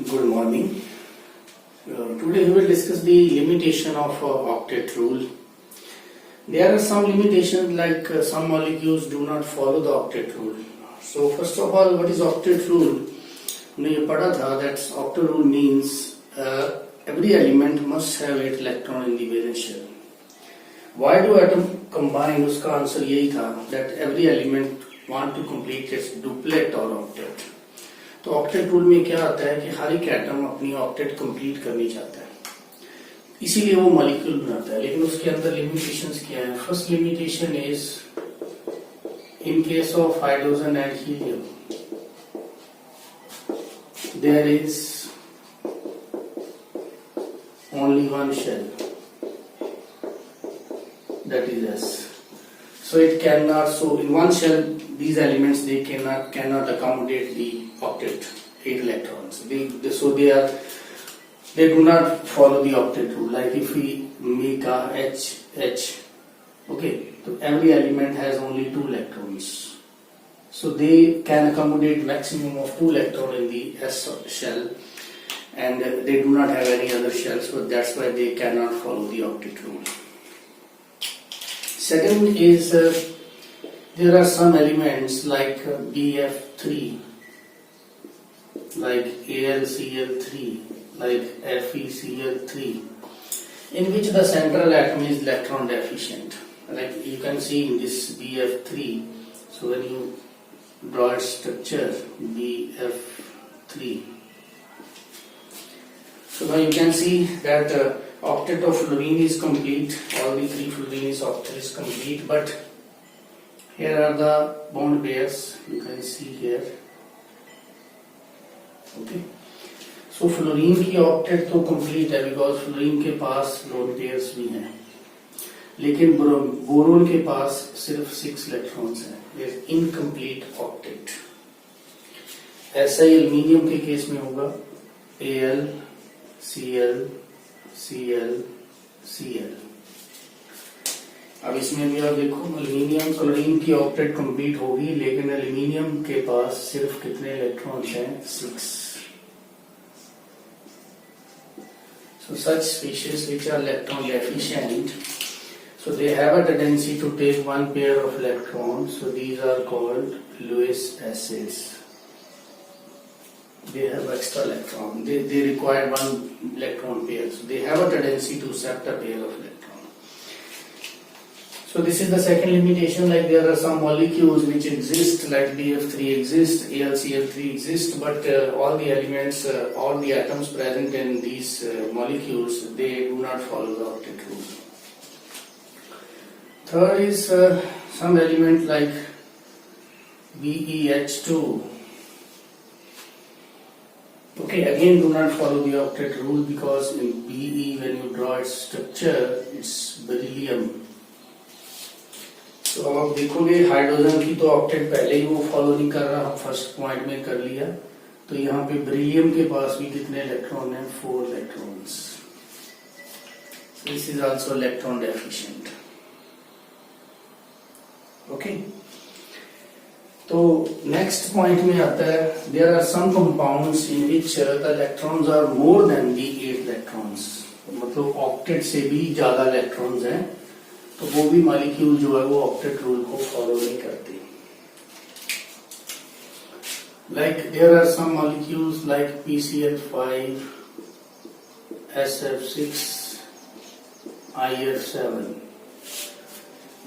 Good morning. Today we will discuss the limitation of octet rule. There are some limitations like some molecules do not follow the octet rule. So first of all, what is octet rule? हमने ये पढ़ा था that octet rule means every element must have 8 electron in the valence shell. Why do atom combine? उसका answer यही था that every element want to complete its duplet or octet. तो octet rule में क्या आता है कि हर एक एटम अपनी ऑक्टेट कंप्लीट करनी चाहता है, इसीलिए वो मॉलिक्यूल बनाता है. लेकिन उसके अंदर लिमिटेशंस क्या है? First limitation is in case of hydrogen and helium there is only one shell, that is S. So it cannot. So in one shell, these elements they cannot accommodate the octet 8 electrons. They do not follow the octet rule. Like if we make a H, okay, so every element has only 2 electrons. So they can accommodate maximum of 2 electrons in the S shell, and they do not have any other shells. So that's why they cannot follow the octet rule. Second is there are some elements like BF3, like AlCl3, like FeCl3, in which the central atom is electron deficient. Like you can see in this BF3. So when you draw its structure BF3, so now you can see that octet of fluorine is complete. All the 3 fluorines octet is complete, but here are the bond pairs. You can see here. Okay. So fluorine की octet तो complete है because fluorine के पास lone pairs भी हैं. लेकिन boron के पास सिर्फ 6 electrons हैं. There is incomplete octet. ऐसा ही एल्यूमिनियम के केस में होगा. Al, Cl, Cl, Cl. अब इसमें भी आप देखो एल्यूमिनियम क्लोरीन की ऑक्टेट कंप्लीट होगी, लेकिन एल्यूमिनियम के पास सिर्फ कितने इलेक्ट्रॉन्स हैं? 6. So such species which are electron deficient, so they have a tendency to take one pair of electrons. So these are called Lewis acids. They have extra electron. They require one electron pair. So they have a tendency to accept a pair of electron. So this is the second limitation. Like there are some molecules which exist, like BF3 exists, AlCl3 exists, but all the elements, all the atoms present in these molecules, they do not follow the octet rule. Third is some element like BeH2. Okay, again do not follow the octet rule because in Be when you draw its structure, it's beryllium. तो अब आप देखोगे hydrogen की तो octet पहले ही वो follow नहीं कर रहा, हम फर्स्ट पॉइंट में कर लिया. तो यहाँ पे बेरिलियम के पास भी कितने इलेक्ट्रॉन हैं? 4 electrons. This is also electron deficient. Okay, तो नेक्स्ट पॉइंट में आता है there are some compounds in which the electrons are more than the 8 electrons. मतलब ऑक्टेट से भी ज्यादा इलेक्ट्रॉन्स हैं, तो वो भी मॉलिक्यूल जो है वो ऑक्टेट रूल को फॉलो नहीं करते. Like there are some molecules like PCl5, SF6, IF7.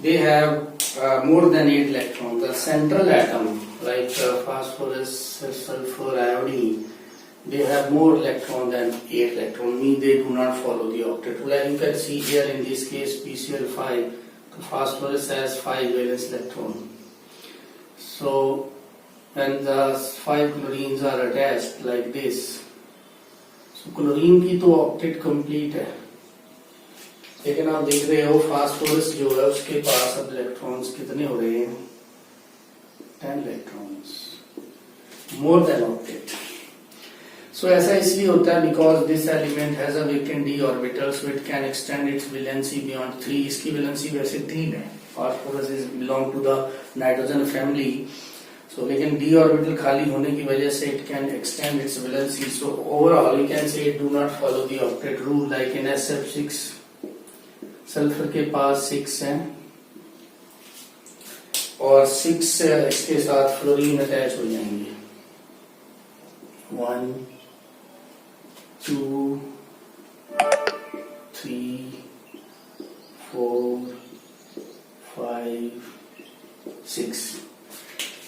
They have more than 8 electrons. The central atom, like phosphorus, sulfur, iodine, they have more electrons than 8 electrons. Mean they do not follow the octet rule. And you can see here in this case PCl5, the phosphorus has 5 valence electron. So when the 5 chlorines are attached like this, so chlorine की तो octet complete है, लेकिन आप देख रहे हो phosphorus जो है उसके पास अब इलेक्ट्रॉन्स कितने हो रहे हैं? 10 electrons, more than octet. So ऐसा इसलिए होता है because this element has a vacant d orbital, so it can extend its valency beyond 3. इसकी वैलेंसी वैसे 3 है. Phosphorus is belong to the nitrogen family, So लेकिन d ऑर्बिटल खाली होने की वजह से it can extend its valency. So overall we can say it do not follow the octet rule. Like in SF6 sulphur के पास 6 हैं और 6 इसके साथ फ्लोरीन अटैच हो जाएंगे. 1 2 3 4 5 6.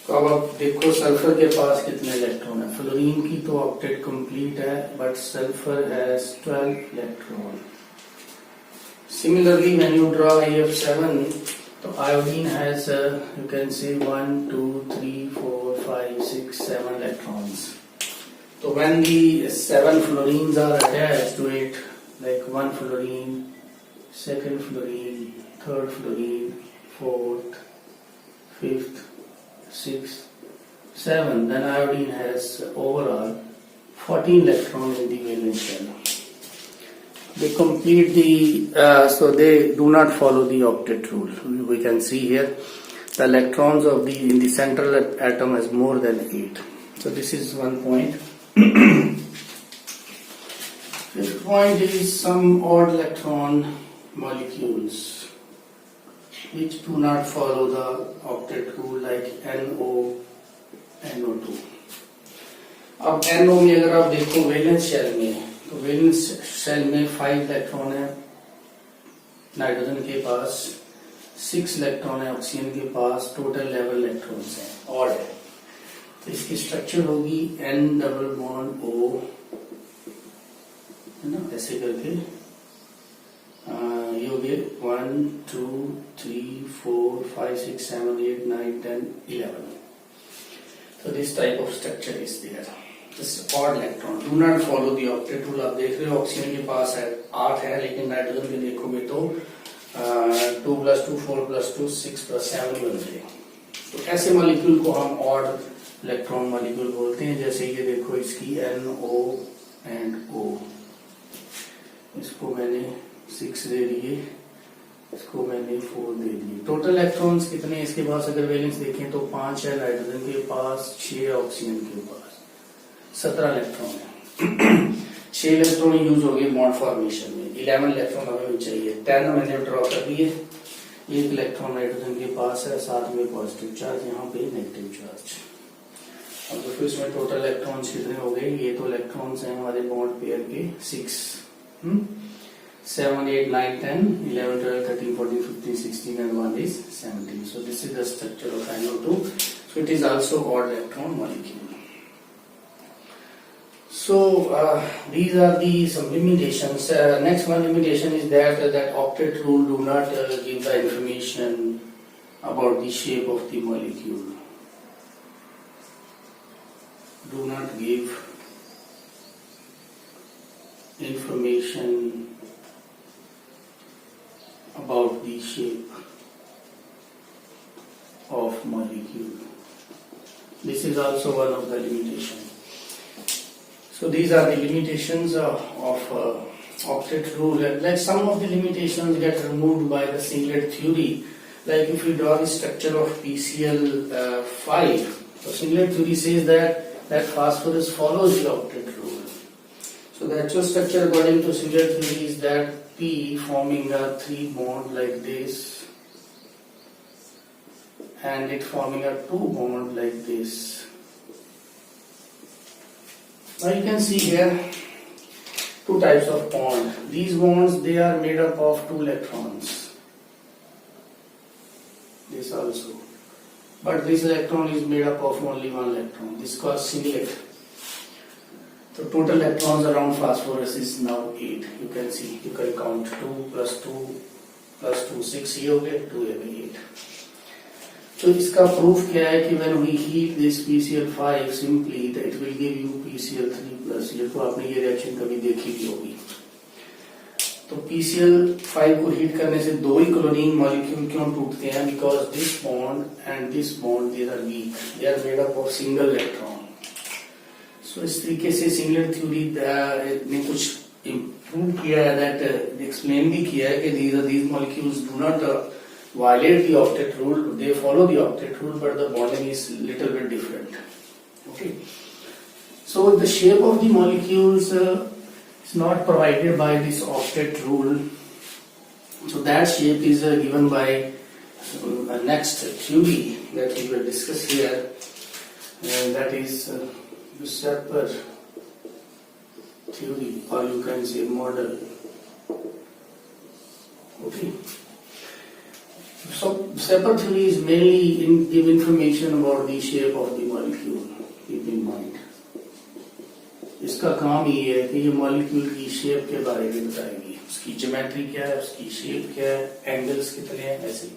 तो अब आप देखो सल्फर के पास कितने इलेक्ट्रॉन है. फ्लोरीन की तो ऑक्टेट कंप्लीट है but sulphur has 12 electron. Similarly when you draw AF7, तो iodine has you can say 1 2 3 4 5 6 7 electrons. So when the 7 fluorines are attached to it, like 1 fluorine, 2nd fluorine, 3rd fluorine, 4th, 5th, 6th, 7, then iodine has overall 14 electrons in the valence shell. They complete the, so they do not follow the octet rule. We can see here the electrons of the in the central atom is more than 8. So this is one point. Fifth point is some odd electron molecules which do not follow the octet rule, like NO, NO2. अब NO में अगर आप देखो valence shell में, तो valence shell में 5 electron है nitrogen के पास, 6 इलेक्ट्रॉन है ऑक्सीजन के पास, टोटल 11 इलेक्ट्रॉन्स हैं. ऑड है तो इसकी स्ट्रक्चर होगी N डबल बॉन्ड O, है ना, ऐसे करके ये हो गए 1 2 3 4 5 6 7 8 9 10 11. So this type of structure is there. This odd electron do not follow the octet rule. आप देख रहे हो ऑक्सीजन के पास है 8 है, लेकिन नाइट्रोजन के देखोगे तो 2 + 2 4 + 2 6 + 7 बन गए. तो ऐसे मॉलिक्यूल को हम ऑड इलेक्ट्रॉन मॉलिक्यूल बोलते हैं. जैसे ये देखो इसकी NO and O, इसको मैंने 6 दे दिए, इसको मैंने 4 दे दिए. टोटल इलेक्ट्रॉन्स कितने इसके पास अगर वैलेंस देखें तो 5 है नाइट्रोजन के पास, 6 ऑक्सीजन के पास, 17 इलेक्ट्रॉन है. 6 इलेक्ट्रॉन यूज हो गए बॉन्ड फॉर्मेशन में, 11 इलेक्ट्रॉन हमें चाहिए. 10 मैंने ड्रॉ कर दिए. 1 इलेक्ट्रॉन नाइट्रोजन के पास है, साथ में पॉजिटिव चार्ज, यहाँ पे नेगेटिव चार्ज. अब तो फिर इसमें टोटल इलेक्ट्रॉन्स कितने हो गए? ये तो इलेक्ट्रॉन्स हैं हमारे बॉन्ड पेयर के 6, 7 8 9 10 11 12 13 14 15 16 and 1 is 17. So this is the structure of NO2. So it is also odd electron molecule. So these are the some limitations. Next one limitation is that octet rule do not give the information about the shape of the molecule. Do not give information about the shape of molecule. This is also one of the limitations. So these are the limitations of octet rule. Like some of the limitations get removed by the singlet theory. Like if we draw the structure of PCl5, so singlet theory says that phosphorus follows the octet rule. So the actual structure according to singlet theory is that P forming a 3 bond like this, and it forming a 2 bond like this. Now you can see here 2 types of bond. These bonds, they are made up of 2 electrons. This also. But this electron is made up of only 1 electron. This is called singlet. So total electrons around phosphorus is now 8. You can see, you can count 2 + 2 + 2 6 ये हो गए, 2 ये भी 8. तो इसका proof क्या है कि when we heat this PCl5 simply it will give you PCl3+. ये तो आपने ये रिएक्शन कभी देखी भी होगी. तो PCl5 को हीट करने से 2 ही क्लोरीन मॉलिक्यूल क्यों टूटते हैं? Because this bond and this bond they are weak, they are made up of single electron. So इस तरीके से सिंगलेट थ्योरी ने कुछ इम्प्रूव किया है, दैट एक्सप्लेन भी किया है कि these molecules do not violate the octet rule. They follow the octet rule, but the bonding is little bit different. Okay. So the shape of the molecules is not provided by this octet rule. So that shape is given by next theory that we will discuss here, and that is Weissenberg theory, or you can say model. Okay. So Weissenberg theory is mainly give information about the shape of the molecule. Keep in mind. इसका काम ये है कि ये molecule की shape के बारे में बताएगी, उसकी ज्योमेट्री क्या है, उसकी शेप क्या है, एंगल्स कितने हैं, ऐसे.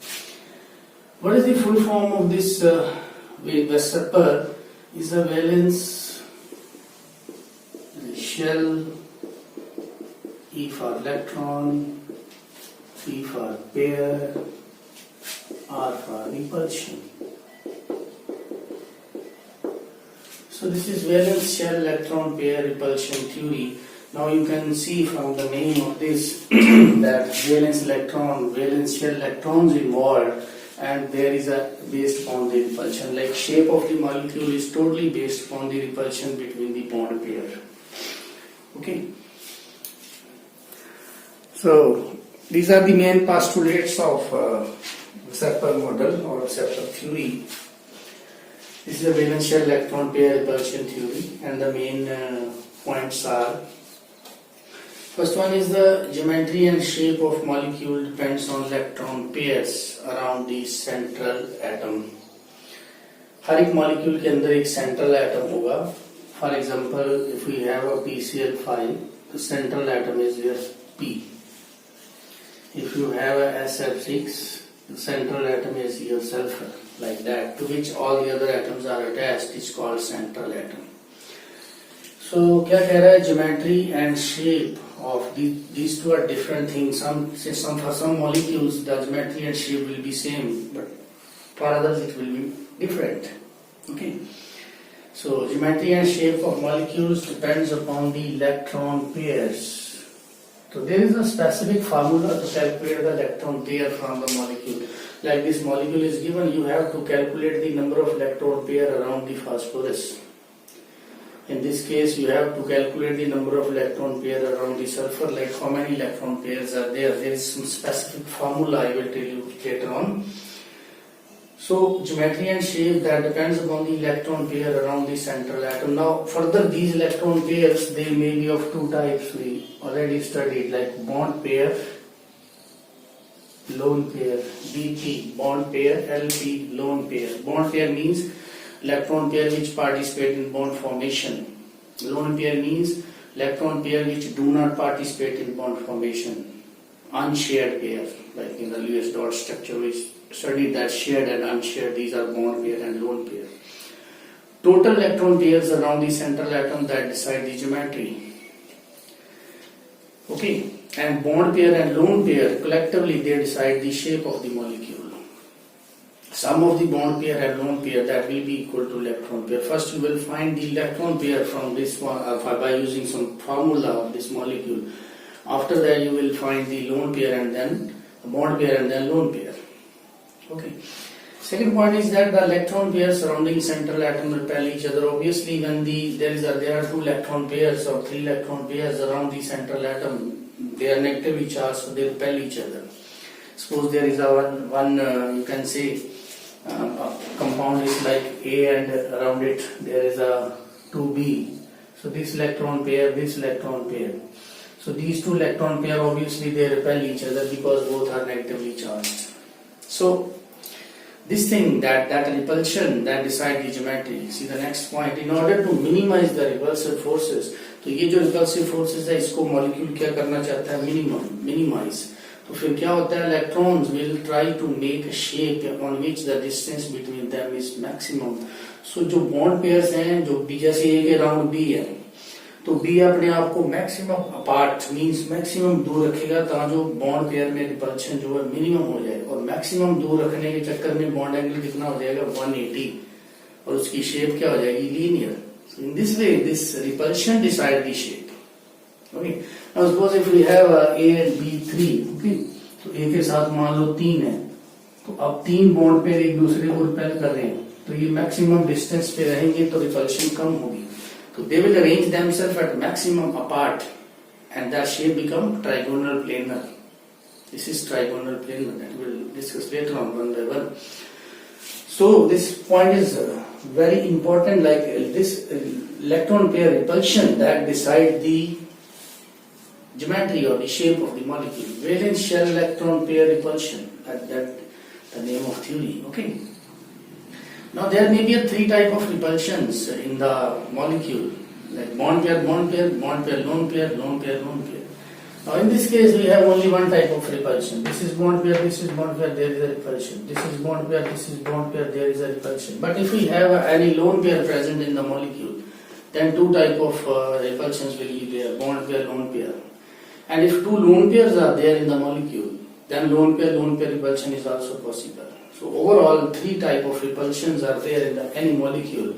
What is the full form of this Weissenberg? Is a valence shell, E for electron, P for pair, R for repulsion. So this is valence shell electron pair repulsion theory. Now you can see from the name of this that valence shell electrons involved, and there is a based upon the repulsion. Like shape of the molecule is totally based upon the repulsion between the bond pair. Okay. So these are the main postulates of Weissenberg model or Weissenberg theory. This is a valence shell electron pair repulsion theory, and the main points are: first one is the geometry and shape of molecule depends on electron pairs around the central atom. हर एक molecule के अंदर एक central atom होगा. For example, if we have a PCl5, the central atom is your P. If you have a SF6, the central atom is your sulfur. Like that, to which all the other atoms are attached, is called central atom. So क्या कह रहा है, geometry and shape of these two are different things. For some molecules the geometry and shape will be same, but for others it will be different. Okay. So geometry and shape of molecules depends upon the electron pairs. So there is a specific formula to calculate the electron pair from the molecule. Like this molecule is given, you have to calculate the number of electron pair around the phosphorus. In this case, you have to calculate the number of electron pair around the sulfur, like how many electron pairs are there. There is some specific formula I will tell you later on. So geometry and shape, that depends upon the electron pair around the central atom. Now further, these electron pairs, they may be of two types we already studied, like bond pair, lone pair, BP, bond pair, LP, lone pair. Bond pair means electron pair which participate in bond formation. Lone pair means electron pair which do not participate in bond formation. Unshared pair, like in the Lewis dot structure, we studied that shared and unshared. These are bond pair and lone pair. Total electron pairs around the central atom that decide the geometry. Okay. And bond pair and lone pair, collectively they decide the shape of the molecule. Sum of the bond pair and lone pair, that will be equal to electron pair. First you will find the electron pair from this one by using some formula of this molecule. After that you will find the lone pair and then bond pair and then lone pair. Okay. Second point is that the electron pairs surrounding central atom repel each other. Obviously, when there are two electron pairs or three electron pairs around the central atom, they are negatively charged, so they repel each other. Suppose there is a one you can say compound is like A, and around it there is a 2B. So this electron pair, So these two electron pair, obviously they repel each other because both are negatively charged. So this thing, that repulsion, that decide the geometry. See the next point. In order to minimize the repulsive forces, तो ये जो repulsive forces है, इसको molecule क्या करना चाहता है, minimize. तो फिर क्या होता है, electrons will try to make a shape on which the distance between them is maximum. So जो bond pairs हैं, जो B, जैसे A के round B है, तो B अपने आप को maximum apart means maximum दूर रखेगा, ताकि जो bond pair में repulsion जो है minimum हो जाए, और maximum दूर रखने के चक्कर में bond angle कितना हो जाएगा, 180, और उसकी shape क्या हो जाएगी, linear. So in this way, this repulsion decide the shape. Okay. Now suppose if we have A and B 3, okay, तो A के साथ मान लो 3 है, तो अब 3 बॉन्ड पेयर एक दूसरे को रिपेल कर रहे हैं, तो ये मैक्सिमम डिस्टेंस पे रहेंगे तो रिपल्शन कम होगी. तो they will arrange themselves at maximum apart and their shape become trigonal planar. This is trigonal planar that we will discuss later on one by one. So this point is very important, like this electron pair repulsion that decide the geometry or the shape of the molecule. Valence shell electron pair repulsion, that the name of theory. Okay. Now there may be 3 type of repulsions in the molecule. Like bond pair, bond pair, bond pair, lone pair, lone pair, lone pair. Now in this case we have only one type of repulsion. This is bond pair, this is bond pair, there is a repulsion. This is bond pair, this is bond pair, there is a repulsion. But if we have any lone pair present in the molecule, then 2 type of repulsions will be there, bond pair, lone pair. And if 2 lone pairs are there in the molecule, then lone pair repulsion is also possible. So overall 3 type of repulsions are there in any molecule.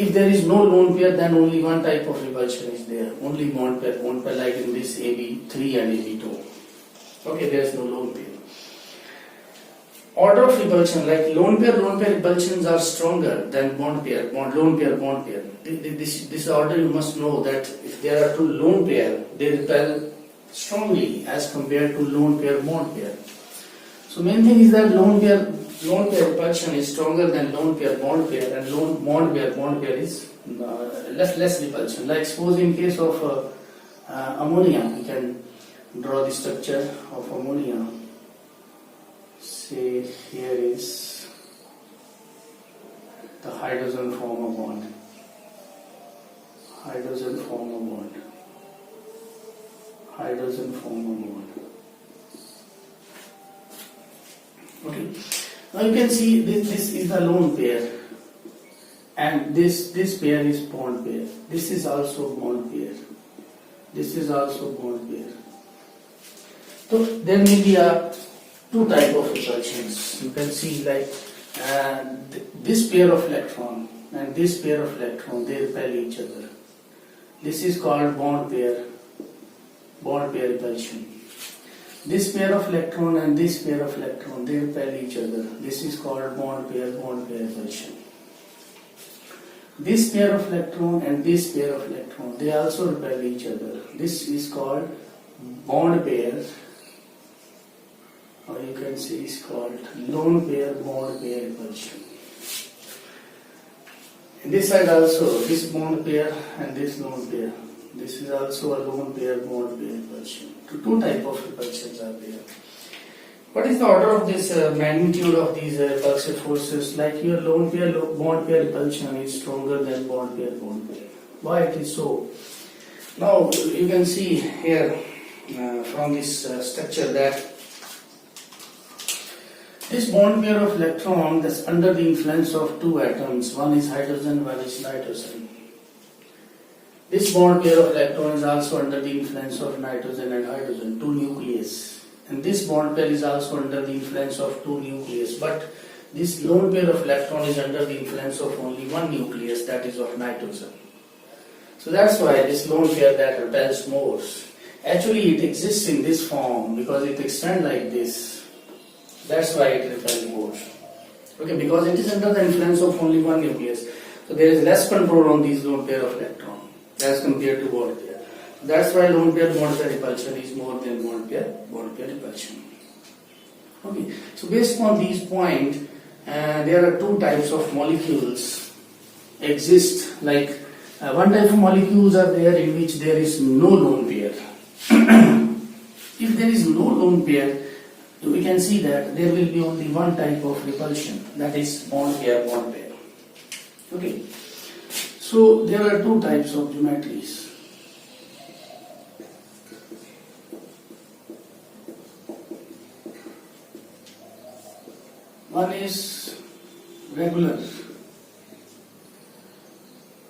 If there is no lone pair, then only one type of repulsion is there. Only bond pair like in this AB3 and AB2. Okay, there is no lone pair. Order of repulsion, like lone pair repulsions are stronger than bond pair, lone pair. This order you must know, that if there are 2 lone pair, they repel strongly as compared to lone pair, bond pair. So main thing is that lone pair repulsion is stronger than lone pair, bond pair, and lone bond pair is less repulsion. Like suppose in case of ammonia, we can draw the structure of ammonia. Say here is the hydrogen form a bond. Hydrogen form a bond. Okay. Now you can see this is the lone pair, and this pair is bond pair. This is also bond pair. This is also bond pair. So there may be 2 type of repulsions. You can see like this pair of electron and this pair of electron, they repel each other. This is called bond pair repulsion. This pair of electron and this pair of electron, they repel each other. This is called bond pair repulsion. This pair of electron and this pair of electron, they also repel each other. This is called bond pair, or you can say it's called lone pair bond pair repulsion. And this side also, this bond pair and this lone pair. This is also a lone pair bond pair repulsion. 2 type of repulsions are there. What is the order of this magnitude of these repulsive forces? Like your lone pair bond pair repulsion is stronger than bond pair. Why it is so? Now you can see here from this structure that this bond pair of electron that's under the influence of 2 atoms. One is hydrogen, one is nitrogen. This bond pair of electron is also under the influence of nitrogen and hydrogen, 2 nucleus. And this bond pair is also under the influence of 2 nucleus. But this lone pair of electron is under the influence of only 1 nucleus, that is of nitrogen. So that's why this lone pair that repels more. Actually it exists in this form because it extends like this. That's why it repels more. Okay, because it is under the influence of only 1 nucleus. So there is less control on these lone pair of electrons as compared to bond pair. That's why lone pair bond pair repulsion is more than bond pair repulsion. Okay, so based on these points, there are 2 types of molecules exist. Like one type of molecules are there in which there is no lone pair. If there is no lone pair, we can see that there will be only one type of repulsion, that is bond pair. Okay. So there are 2 types of geometries. One is regular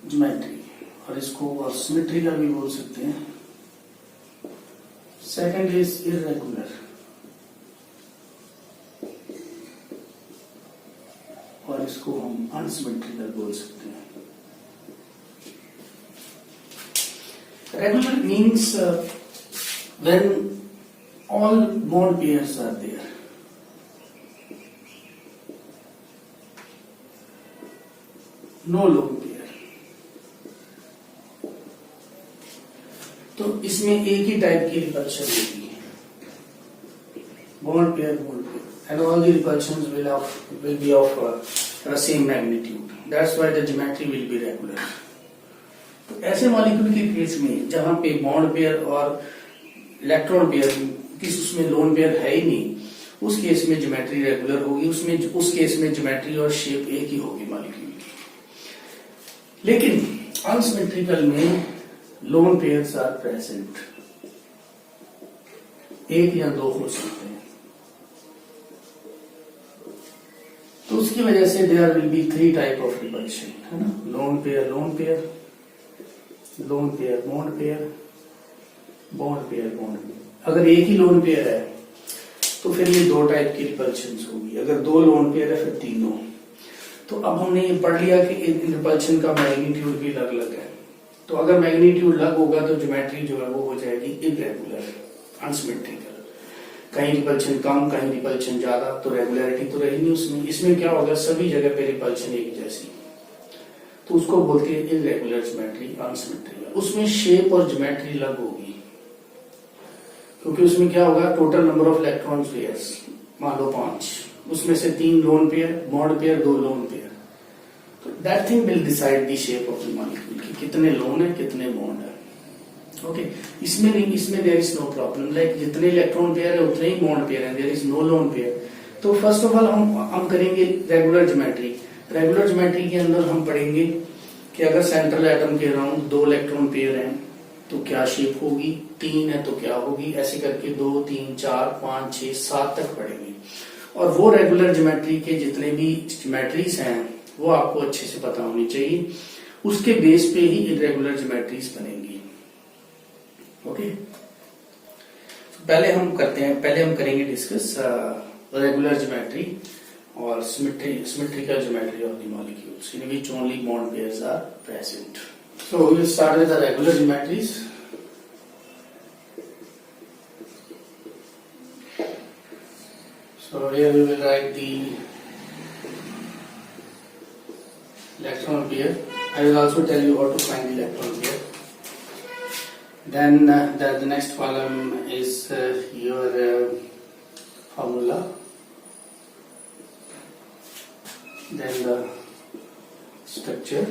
geometry, और इसको और symmetry का भी बोल सकते हैं. Second is irregular, और इसको हम अनसिमेट्रिकल बोल सकते हैं. Regular means when all bond pairs are there. No lone pair. तो इसमें एक ही टाइप की रिपल्शन होगी, bond pair, and all the repulsions will be of same magnitude. That's why the geometry will be regular. तो ऐसे molecule के case में जहां पे बॉन्ड पेयर और इलेक्ट्रॉन पेयर किस उसमें लोन पेयर है ही नहीं, उस केस में ज्योमेट्री रेगुलर होगी, उस केस में ज्योमेट्री और शेप एक ही होगी मॉलिक्यूल की। लेकिन अनसिमेट्रिकल में लोन पेयर्स आर प्रेजेंट, एक या दो हो सकते हैं। तो उसकी वजह से there will be 3 type of repulsion, है ना, lone pair lone pair, lone pair bond pair, bond pair bond pair. अगर एक ही लोन पेयर है तो फिर ये 2 टाइप की रिपल्शन होगी, अगर 2 लोन पेयर है फिर 3। तो अब हमने ये पढ़ लिया कि इन रिपल्शन का मैग्नीट्यूड भी अलग अलग है। तो अगर मैग्नीट्यूड अलग होगा तो ज्योमेट्री जो है वो हो जाएगी इरेगुलर, अनसिमेट्रिकल। कहीं रिपल्शन कम, कहीं रिपल्शन ज्यादा, तो रेगुलरिटी तो रही नहीं उसमें। इसमें क्या होगा, सभी जगह पे रिपल्शन एक जैसी, तो उसको बोलते हैं इरेगुलर ज्योमेट्री, अनसिमेट्रिकल। उसमें शेप और ज्योमेट्री अलग होगी, क्योंकि उसमें क्या होगा, total number of electron pairs मान लो 5, उसमें से 3 lone pair, bond pair 2 lone pair. तो that thing will decide the shape of the molecule कि कितने लोन है कितने बॉन्ड है। ओके, इसमें नहीं, इसमें there is no problem, like जितने इलेक्ट्रॉन पेयर है उतने ही बॉन्ड पेयर है, there is no lone pair. तो फर्स्ट ऑफ ऑल हम करेंगे रेगुलर ज्योमेट्री। रेगुलर ज्योमेट्री के अंदर हम पढ़ेंगे कि अगर सेंट्रल एटम के अराउंड 2 इलेक्ट्रॉन पेयर हैं तो क्या शेप होगी, 3 है तो क्या होगी, ऐसे करके 2, 3, 4, 5, 6, 7 तक पढ़ेंगे। और वो रेगुलर ज्योमेट्री के जितने भी ज्योमेट्रीज हैं वो आपको अच्छे से पता होनी चाहिए, उसके बेस पे ही इरेगुलर ज्योमेट्रीज बनेंगी। ओके, पहले हम करेंगे डिस्कस रेगुलर ज्योमेट्री और symmetrical geometry of the molecules in which only bond pairs are present. So we will start with the regular geometries. So here we will write the electron pair. I will also tell you how to find the electron pair. Then the next column is your formula. Then the structure,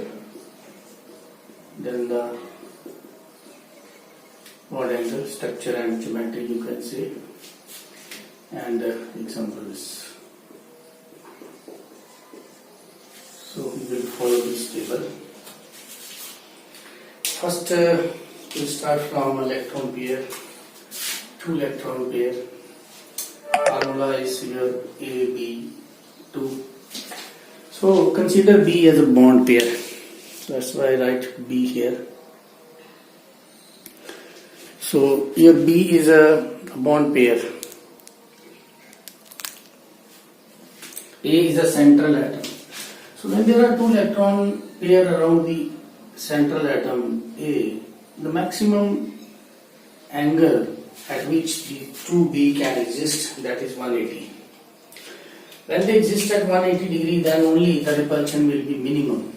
then the bond angle, structure and geometry you can say, and examples. So we will follow this table. First we start from electron pair, 2 electron pair. Formula is here AB2. So consider B as a bond pair. So that's why I write B here. So here B is a bond pair. A is a central atom. So when there are 2 electron pair around the central atom A, the maximum angle at which the 2B can exist, that is 180. When they exist at 180 degree, then only the repulsion will be minimum.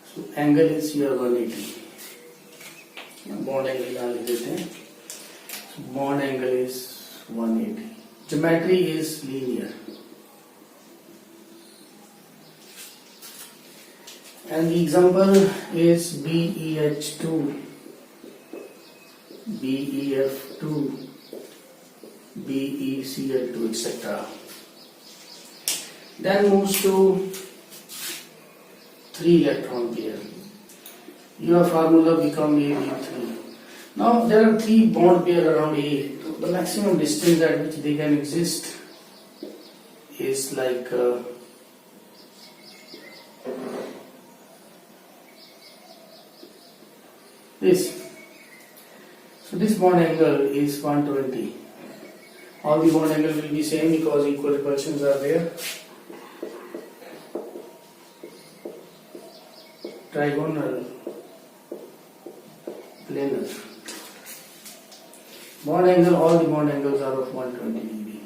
So angle is here 180. Bond angle यहाँ लिख देते हैं. So bond angle is 180. Geometry is linear. And the example is BeH2, BeF2, BeCl2, etc. Then moves to 3 electron pair. Your formula become AB3. Now there are 3 bond pair around A. So the maximum distance at which they can exist is like this. So this bond angle is 120. All the bond angle will be same because equal repulsions are there. Trigonal, planar. Bond angle, all the bond angles are of 120 degree.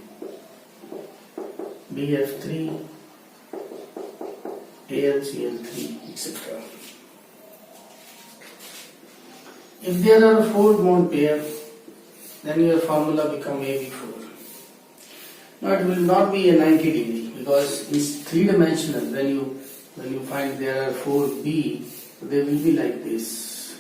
BF3, AlCl3, etc. If there are 4 bond pair, then your formula become AB4. Now it will not be a 90 degree because it's 3-dimensional. When you find there are 4B, they will be like this.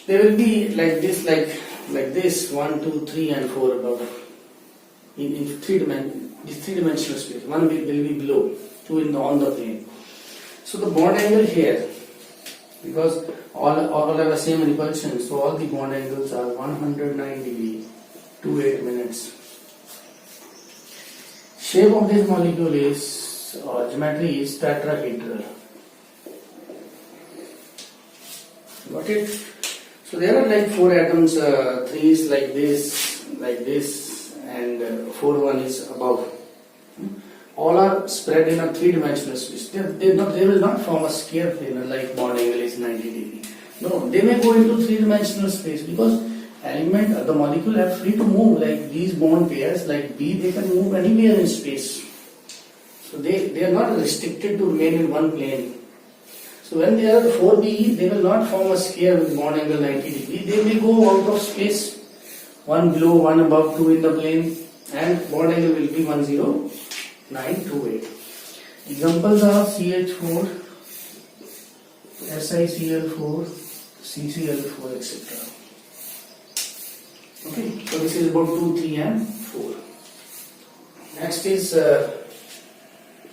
They will be like this, like this, 1, 2, 3 and 4 above. In 3-dimensional space. One will be below, 2 on the plane. So the bond angle here, because all have the same repulsion, so all the bond angles are 109 degree, 28 minutes. Shape of this molecule is, or geometry is tetrahedral. Got it? So there are like 4 atoms, 3 is like this, and 4 one is above. All are spread in a 3-dimensional space. They will not form a square plane like bond angle is 90 degree. No, they may go into 3-dimensional space because the molecule are free to move, like these bond pairs like B, they can move anywhere in space. So they are not restricted to remain in one plane. So when they are 4B, they will not form a sphere with bond angle 90 degree. They may go out of space, one below, one above, 2 in the plane, and bond angle will be 10928. Examples are CH4, SiCl4, CCl4, etc. Okay, so this is about 2, 3 and 4. Next is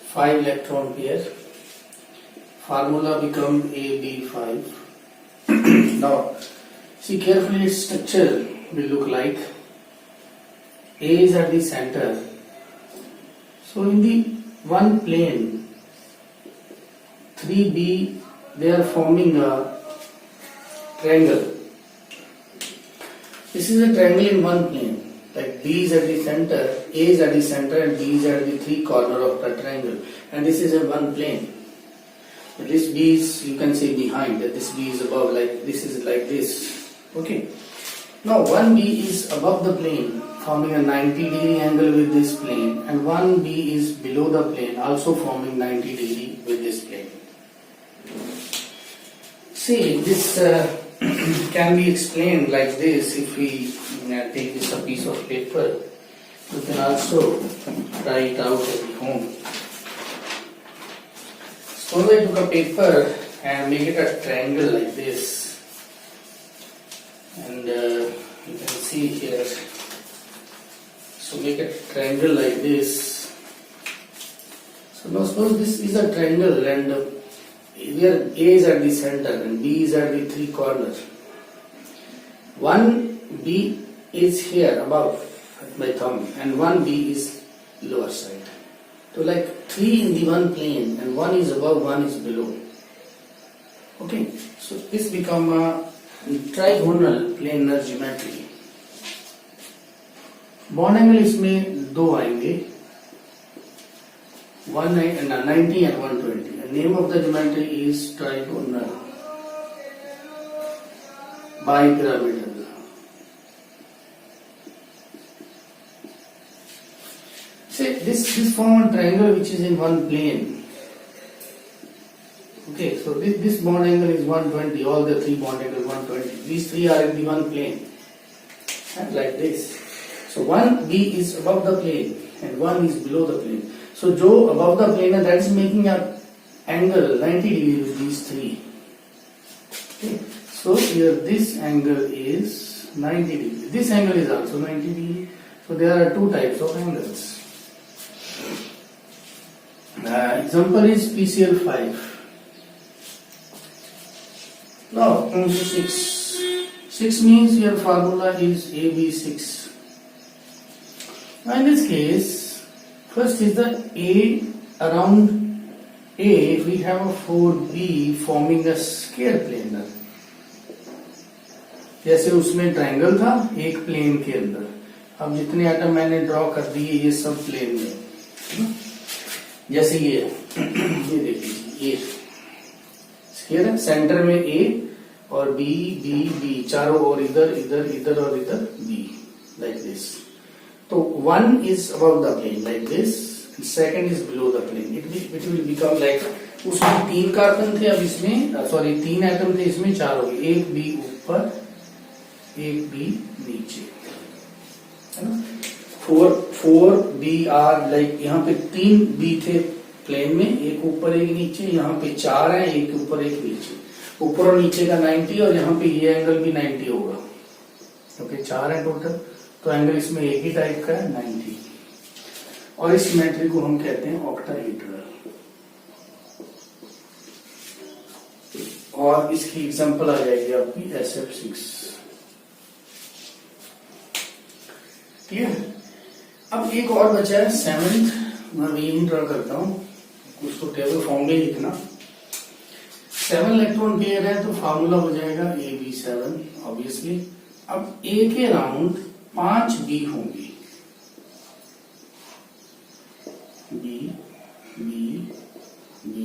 5 electron pair. Formula become AB5. Now, see carefully its structure will look like A is at the center. So in the one plane, 3B, they are forming a triangle. This is a triangle in one plane. Like B is at the center, A is at the center, and B is at the 3 corner of the triangle. And this is in one plane. This B is, you can say, behind, this B is above, like this is like this. Okay. Now one B is above the plane, forming a 90 degree angle with this plane, and one B is below the plane, also forming 90 degree with this plane. See, this can be explained like this. If we take this a piece of paper, you can also try it out at home. Suppose I took a paper and make it a triangle like this, and you can see here. So make a triangle like this. So now suppose this is a triangle, and where A is at the center and B is at the 3 corners. One B is here above my thumb, and one B is lower side. So like 3 in the one plane, and 1 is above, 1 is below. Okay, so this become a trigonal planar geometry. Bond angle इसमें 2 आएंगे, 90 and 120. The name of the geometry is trigonal bipyramidal. Say this form a triangle which is in one plane. Okay, so this bond angle is 120. All the 3 bond angles 120. These 3 are in the one plane, and like this. So one B is above the plane and one is below the plane. So जो above the plane, that is making an angle 90 degree with these 3. Okay. So here this angle is 90 degree. This angle is also 90 degree. So there are 2 types of angles. Example is PCl5. Now 6. 6 means your formula is AB6. Now in this case, first is the A. Around A we have a 4B forming a square planar. जैसे उसमें triangle था एक plane के अंदर, अब जितने item मैंने draw कर दिए ये सब प्लेन में, जैसे ये देख लीजिए, ये स्क्वायर है, सेंटर में A और B चारों ओर इधर इधर इधर और इधर B, लाइक दिस. तो one is above the plane like this, and second is below the plane. It will become like, उसमें 3 कार्बन थे, अब इसमें सॉरी 3 एटम थे, इसमें 4 हो गए, एक बी ऊपर एक बी नीचे, है ना. 4 बी आर लाइक, यहाँ पे 3 बी थे प्लेन में, एक ऊपर एक नीचे, यहाँ पे 4 है, एक ऊपर एक नीचे, ऊपर और नीचे का 90, और यहाँ पे ये एंगल भी 90 होगा, क्योंकि 4 है टोटल, तो एंगल इसमें एक ही टाइप का है 90. और इस सिमेट्री को हम कहते हैं ऑक्टाहेड्रल. और इसकी एग्जांपल आ जाएगी आपकी SF6. ठीक है. अब एक और बचा है 7th, मैं यही ड्रा करता हूं, उसको टेबल फॉर्म में लिखना. 7 इलेक्ट्रॉन पेयर है, तो फार्मूला हो जाएगा AB7 ऑब्वियसली. अब A के राउंड 5 B होंगी, B B B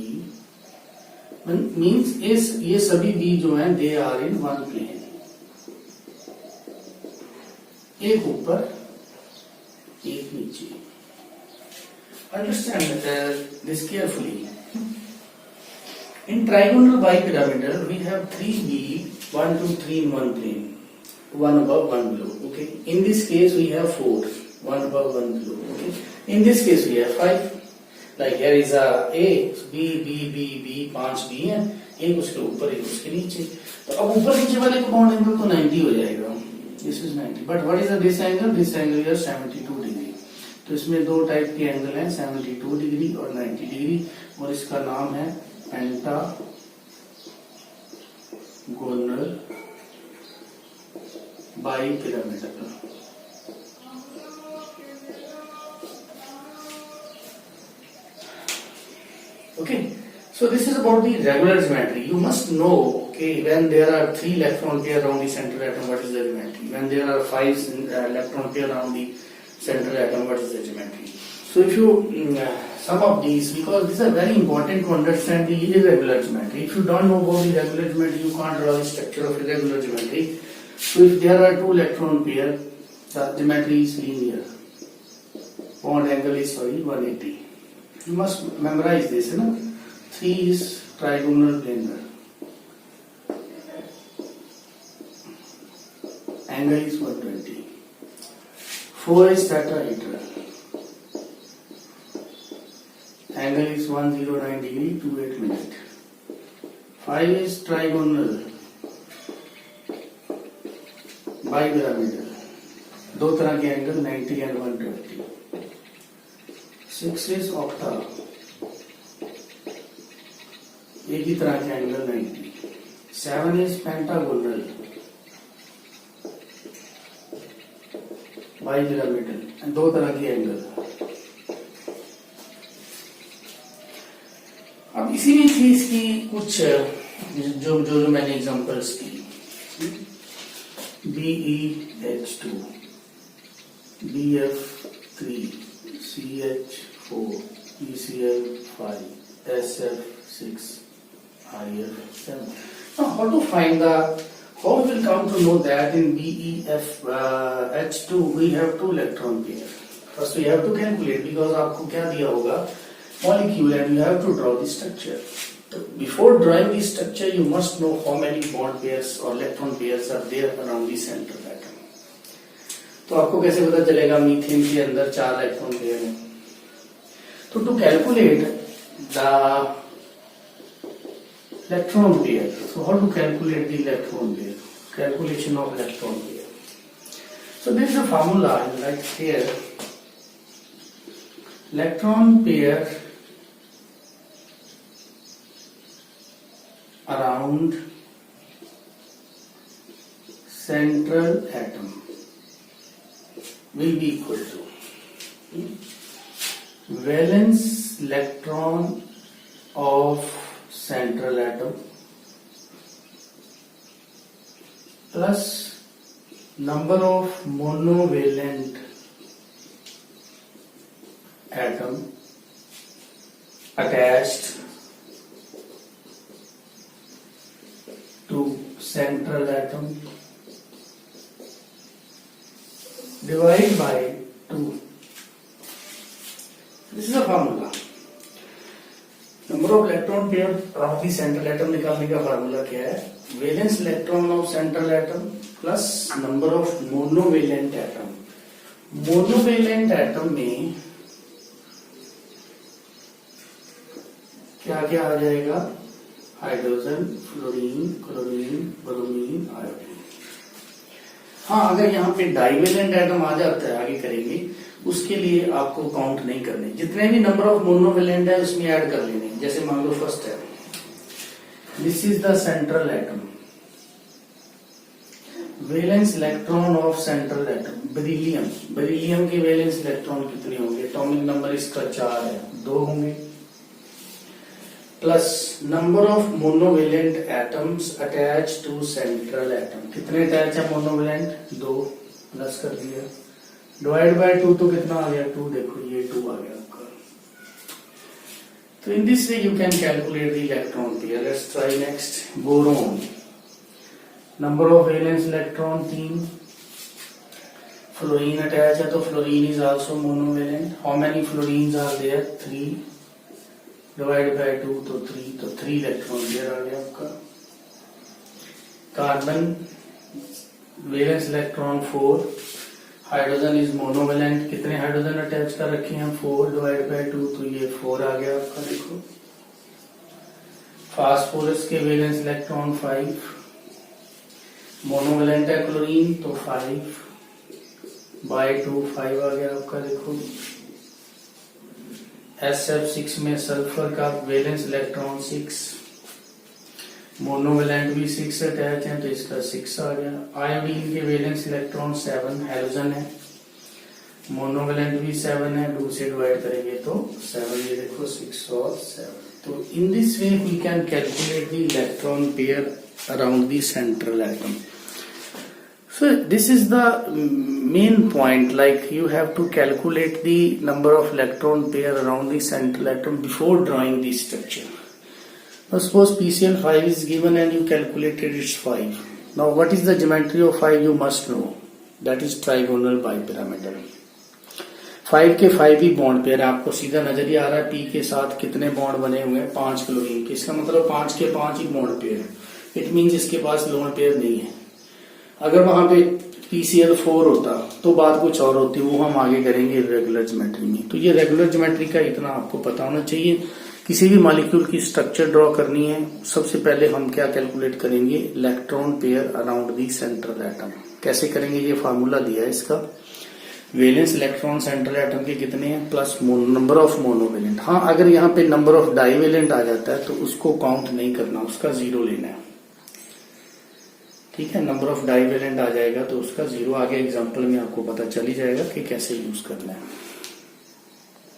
मीन्स ये सभी B जो हैं they are in one plane, एक ऊपर एक नीचे. Understand this carefully. In trigonal bipyramidal, we have 3B, 1, 2, 3 in one plane, one above, one below. Okay. In this case, we have 4, one above, one below. Okay. In this case, we have 5. Like here is a B, B, B, B, 5 B है, एक उसके ऊपर एक उसके नीचे. तो अब ऊपर नीचे वाले का बॉन्ड एंगल तो 90 हो जाएगा. This is 90. But what is this angle? This angle here 72 degree. तो इसमें दो टाइप के एंगल हैं, 72 डिग्री और 90 डिग्री, और इसका नाम है pentagonal bipyramidal. Okay, so this is about the regular geometry. You must know, okay, when there are 3 electron pair around the central atom, what is the geometry? When there are 5 electron pair around the central atom, what is the geometry? So if you sum up these, because these are very important to understand the irregular geometry. If you don't know about the regular geometry, you can't draw the structure of irregular geometry. So if there are 2 electron pair, the geometry is linear. Bond angle is 180. You must memorize this, you know. 3 is trigonal planar. Angle is 120. 4 is tetrahedral. Angle is 109 degree, 28 minute. 5 is trigonal bipyramidal. दो तरह के angle 90 and 120. 6 is octa, एक ही तरह के angle 90. 7 is pentagonal bipyramidal, दो तरह के angle. अब इसी में थी इसकी कुछ जो मैंने एग्जांपल्स की. BeH2, BF3, CH4, ECl5, SF6, IF7. Now, how to find how we will come to know that in BeF H2 we have 2 electron pair. First we have to calculate, because आपको क्या दिया होगा, molecule, and you have to draw the structure. So before drawing the structure, you must know how many bond pairs or electron pairs are there around the central atom. तो आपको कैसे पता चलेगा methane के अंदर 4 इलेक्ट्रॉन पेयर हैं. तो to calculate the electron pair, so how to calculate the electron pair, calculation of electron pair. So there is a formula like here, electron pair around central atom will be equal to valence electron of central atom plus number of monovalent atom attached to central atom divide by 2. This is a formula. Number of electron pair around the central atom निकालने का formula क्या है? Valence electron of central atom plus number of monovalent atom. Monovalent atom में क्या क्या आ जाएगा? Hydrogen, fluorine, chlorine, bromine, iodine. हाँ, अगर यहाँ पे डाइवेलेंट एटम आ जाता है, आगे करेंगे, उसके लिए आपको काउंट नहीं करने. जितने भी नंबर ऑफ मोनोवेलेंट है उसमें ऐड कर लेने. जैसे मान लो फर्स्ट है, this is the central atom. Valence electron of central atom beryllium. Beryllium के वैलेंस इलेक्ट्रॉन कितने होंगे? एटॉमिक नंबर इसका 4 है, 2 होंगे. Plus number of monovalent atoms attach to central atom. कितने अटैच है मोनोवेलेंट? 2. प्लस कर दिया. डिवाइड बाय 2 तो कितना आ गया? 2. देखो ये 2 आ गया आपका. तो in this way you can calculate the electron pair. Let's try next. Boron. Number of valence electron 3. Fluorine attach है तो fluorine is also monovalent. How many fluorines are there? 3. Divide by 2 तो 3. तो 3 इलेक्ट्रॉन पेयर आ गया आपका. Carbon valence electron 4. Hydrogen is monovalent. कितने hydrogen attach कर रखे हैं? 4. डिवाइड बाय 2 तो ये 4 आ गया आपका. देखो फास्फोरस के वैलेंस इलेक्ट्रॉन 5. मोनोवेलेंट है क्लोरीन तो 5 बाय 2 5 आ गया आपका. देखो SF6 में सल्फर का वैलेंस इलेक्ट्रॉन 6. मोनोवेलेंट भी 6 अटैच है तो इसका 6 आ गया. आयोडीन के वैलेंस इलेक्ट्रॉन 7. हेलोजन है, मोनोवेलेंट भी 7 है. 2 से डिवाइड करेंगे तो 7. ये देखो 6 और 7. तो in this way we can calculate the electron pair around the central atom. So this is the main point, like you have to calculate the number of electron pair around the central atom before drawing the structure. Now suppose PCl5 is given and you calculated its 5. Now what is the geometry of 5? You must know. That is trigonal bipyramidal. 5 के 5 ही bond pair आपको सीधा नजर ही आ रहा है. P के साथ कितने bond बने हुए हैं? 5 क्लोरीन के. इसका मतलब 5 के 5 ही बॉन्ड पेयर. इट मीन्स इसके पास लोन पेयर नहीं है. अगर वहां पे PCl4 होता तो बात कुछ और होती, वो हम आगे करेंगे रेगुलर ज्योमेट्री में. तो ये रेगुलर ज्योमेट्री का इतना आपको पता होना चाहिए. किसी भी मॉलिक्यूल की स्ट्रक्चर ड्रॉ करनी है, सबसे पहले हम क्या कैलकुलेट करेंगे? Electron pair around the central atom. कैसे करेंगे? ये फार्मूला दिया है इसका. वैलेंस इलेक्ट्रॉन सेंट्रल एटम के कितने हैं प्लस नंबर ऑफ मोनोवेलेंट. हाँ, अगर यहाँ पे नंबर ऑफ डाइवेलेंट आ जाता है तो उसको काउंट नहीं करना, उसका 0 लेना है. ठीक है, नंबर ऑफ डाइवेलेंट आ जाएगा तो उसका 0. आगे एग्जांपल में आपको पता चल ही जाएगा कि कैसे यूज करना है.